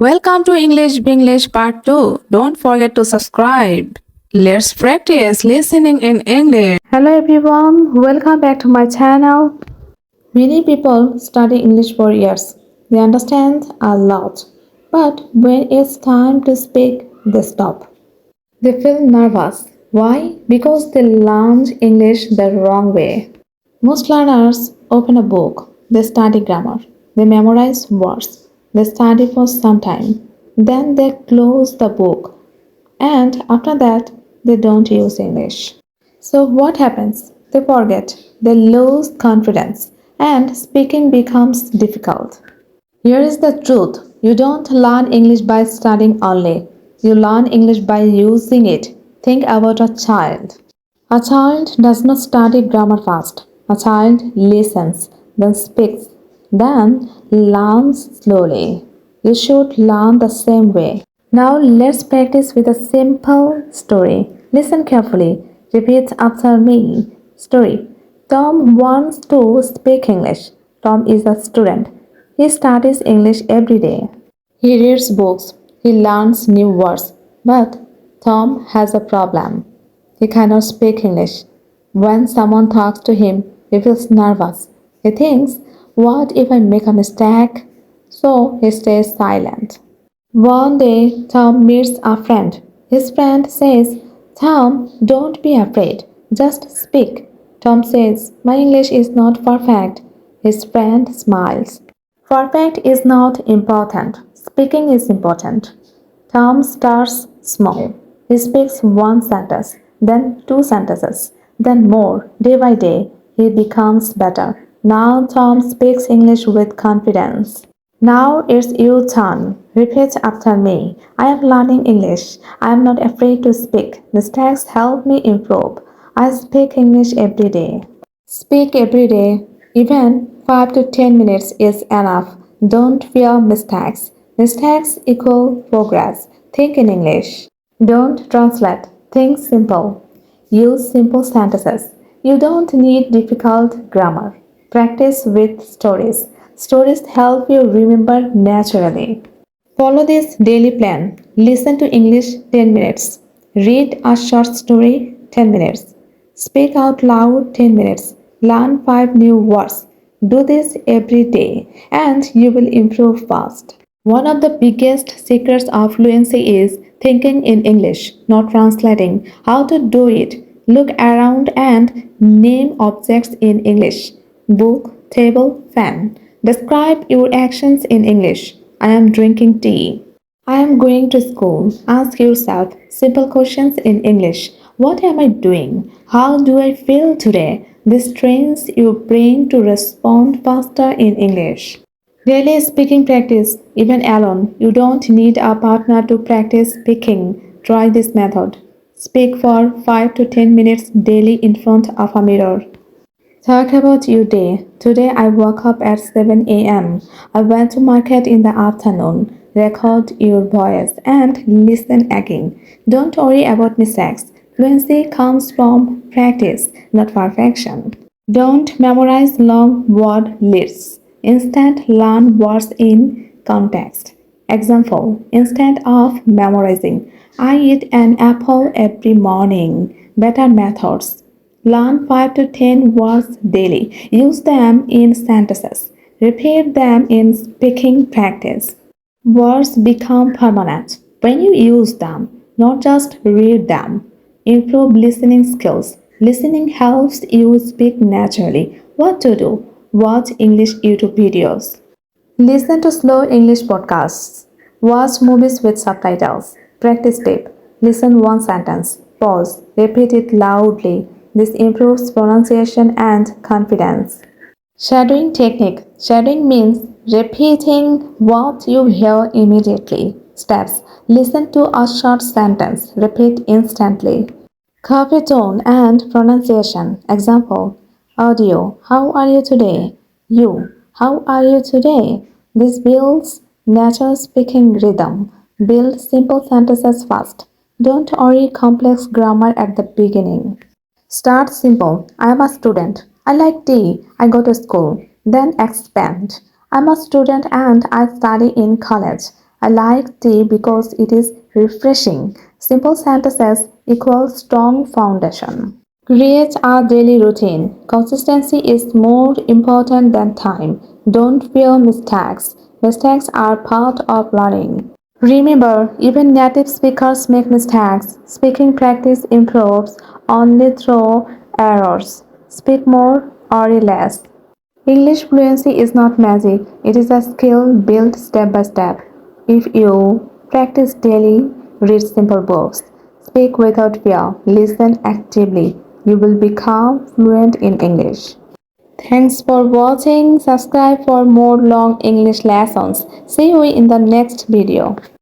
Welcome to English Binglish Part 2. Don't forget to subscribe. Let's practice listening in English. Hello everyone, welcome back to my channel. Many people study English for years. They understand a lot. But when it's time to speak, they stop. They feel nervous. Why? Because they learned English the wrong way. Most learners open a book. They study grammar. They memorize words. They study for some time. Then they close the book. And after that, they don't use English. So, what happens? They forget, they lose confidence, and speaking becomes difficult. Here is the truth: you don't learn English by studying only, you learn English by using it. Think about a child. A child does not study grammar first. A child listens, then speaks, then learns slowly. You should learn the same way. Now let's practice with a simple story. Listen carefully. Repeat after me. Story. Tom wants to speak English. Tom is a student. He studies English every day. He reads books. He learns new words. But Tom has a problem. He cannot speak English. When someone talks to him, he feels nervous. He thinks, what if I make a mistake? So he stays silent. One day, Tom meets a friend. His friend says, Tom, don't be afraid. Just speak. Tom says, my English is not perfect. His friend smiles. Perfect is not important. Speaking is important. Tom starts small. He speaks one sentence, then two sentences, then more. Day by day, he becomes better. Now Tom speaks English with confidence. Now it's your turn. Repeat after me. I am learning English. I am not afraid to speak. Mistakes help me improve. I speak English every day. Speak every day. Even 5 to 10 minutes is enough. Don't fear mistakes. Mistakes equal progress. Think in English. Don't translate. Think simple. Use simple sentences. You don't need difficult grammar. Practice with stories. Stories help you remember naturally. Follow this daily plan. Listen to English 10 minutes. Read a short story 10 minutes. Speak out loud 10 minutes. Learn 5 new words. Do this every day and you will improve fast. One of the biggest secrets of fluency is thinking in English, not translating. How to do it? Look around and name objects in English. Book, table, fan. Describe your actions in English. I am drinking tea. I am going to school. Ask yourself simple questions in English. What am I doing? How do I feel today? This trains your brain to respond faster in English. Daily speaking practice, even alone. You don't need a partner to practice speaking. Try this method. Speak for 5 to 10 minutes daily in front of a mirror. Talk about your day. Today I woke up at 7 a.m. I went to market in the afternoon. Record your voice and listen again. Don't worry about mistakes. Fluency comes from practice, not perfection. Don't memorize long word lists. Instead, learn words in context. Example, instead of memorizing, I eat an apple every morning. Better methods. Learn 5 to 10 words daily. Use them in sentences. Repeat them in speaking practice. Words become permanent when you use them, not just read them. Improve listening skills. Listening helps you speak naturally. What to do? Watch English YouTube videos. Listen to slow English podcasts. Watch movies with subtitles. Practice tip. Listen one sentence. Pause. Repeat it loudly. This improves pronunciation and confidence. Shadowing technique. Shadowing means repeating what you hear immediately. Steps. Listen to a short sentence. Repeat instantly. Copy tone and pronunciation. Example. Audio. How are you today? You. How are you today? This builds natural speaking rhythm. Build simple sentences fast. Don't worry complex grammar at the beginning. Start simple. I am a student. I like tea. I go to school. Then expand. I'm a student and I study in college. I like tea because it is refreshing. Simple sentences equal strong foundation. Create a daily routine. Consistency is more important than time. Don't fear mistakes. Mistakes are part of learning. Remember, even native speakers make mistakes. Speaking practice improves only through errors. Speak more or less. English fluency is not magic, it is a skill built step by step. If you practice daily, read simple books, speak without fear, listen actively, you will become fluent in English. Thanks for watching. Subscribe for more long English lessons. See you in the next video.